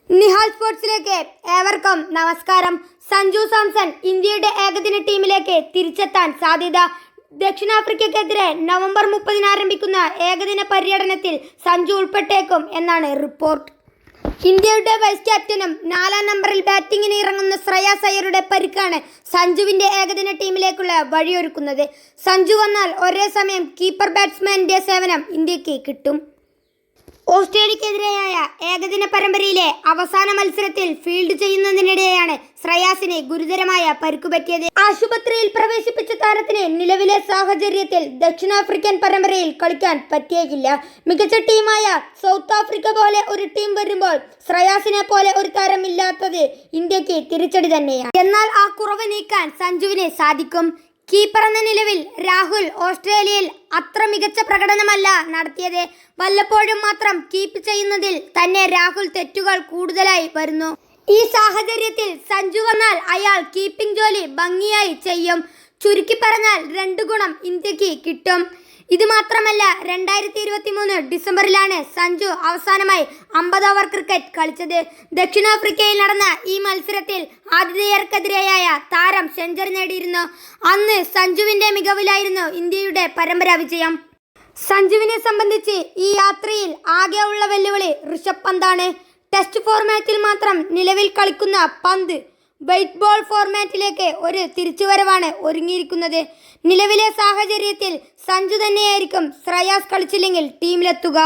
നിഹാൽ സ്പോർട്സിലേക്ക് ഏവർക്കും നമസ്കാരം. സഞ്ജു സാംസൺ ഇന്ത്യയുടെ ഏകദിന ടീമിലേക്ക് തിരിച്ചെത്താൻ സാധ്യത. ദക്ഷിണാഫ്രിക്കയ്ക്കെതിരെ നവംബർ 30 ആരംഭിക്കുന്ന ഏകദിന പര്യടനത്തിൽ സഞ്ജു ഉൾപ്പെട്ടേക്കും എന്നാണ് റിപ്പോർട്ട്. ഇന്ത്യയുടെ വൈസ് ക്യാപ്റ്റനും 4-ാം നമ്പറിൽ ബാറ്റിംഗിന് ഇറങ്ങുന്ന ശ്രേയാസ് അയ്യരുടെ പരിക്കാണ് സഞ്ജുവിന്റെ ഏകദിന ടീമിലേക്കുള്ള വഴിയൊരുക്കുന്നത്. സഞ്ജു വന്നാൽ ഒരേ സമയം കീപ്പർ ബാറ്റ്സ്മാന്റെ സേവനം ഇന്ത്യക്ക് കിട്ടും. ഓസ്ട്രേലിയക്കെതിരെയായ ഏകദിന പരമ്പരയിലെ അവസാന മത്സരത്തിൽ ഫീൽഡ് ചെയ്യുന്നതിനിടെയാണ് ശ്രേയാസിന് ഗുരുതരമായ പരിക്കുപറ്റിയത്. ആശുപത്രിയിൽ പ്രവേശിപ്പിച്ച താരത്തിന് നിലവിലെ സാഹചര്യത്തിൽ ദക്ഷിണാഫ്രിക്കൻ പരമ്പരയിൽ കളിക്കാൻ പറ്റിയേക്കില്ല. മികച്ച ടീമായ സൗത്ത് ആഫ്രിക്ക പോലെ ഒരു ടീം വരുമ്പോൾ ശ്രേയാസിനെ പോലെ ഒരു താരം ഇല്ലാത്തത് ഇന്ത്യക്ക് തിരിച്ചടി തന്നെയാണ്. എന്നാൽ ആ കുറവ് നീക്കാൻ സഞ്ജുവിന് സാധിക്കും. കീപ്പർ എന്ന നിലവിൽ രാഹുൽ ഓസ്ട്രേലിയയിൽ അത്ര മികച്ച പ്രകടനമല്ല നടത്തിയത്. വല്ലപ്പോഴും മാത്രം കീപ്പ് ചെയ്യുന്നതിൽ തന്നെ രാഹുൽ തെറ്റുകൾ കൂടുതലായി വരുന്നു. ഈ സാഹചര്യത്തിൽ സഞ്ജു വന്നാൽ അയാൾ കീപ്പിംഗ് ജോലി ഭംഗിയായി ചെയ്യും. ചുരുക്കി പറഞ്ഞാൽ 2 ഗുണം ഇന്ത്യക്ക് കിട്ടും. ഇത് മാത്രമല്ല, 2023 ഡിസംബറിലാണ് സഞ്ജു അവസാനമായി 50 ഓവർ ക്രിക്കറ്റ് കളിച്ചത്. ദക്ഷിണാഫ്രിക്കയിൽ നടന്ന ഈ മത്സരത്തിൽ ആതിഥേയർക്കെതിരെയായ താരം സെഞ്ചുറി നേടിയിരുന്നു. അന്ന് സഞ്ജുവിന്റെ മികവിലായിരുന്നു ഇന്ത്യയുടെ പരമ്പര വിജയം. സഞ്ജുവിനെ സംബന്ധിച്ച് ഈ യാത്രയിൽ ആകെ ഉള്ള വെല്ലുവിളി ഋഷഭ് പന്താണ്. ടെസ്റ്റ് ഫോർമാറ്റിൽ മാത്രം നിലവിൽ കളിക്കുന്ന പന്ത് വൈറ്റ് ബോൾ ഫോർമാറ്റിലേക്ക് ഒരു തിരിച്ചുവരവാണ് ഒരുങ്ങിയിരിക്കുന്നത്. നിലവിലെ സാഹചര്യത്തിൽ സഞ്ജു തന്നെയായിരിക്കും ശ്രേയാസ് കളിച്ചില്ലെങ്കിൽ ടീമിലെത്തുക.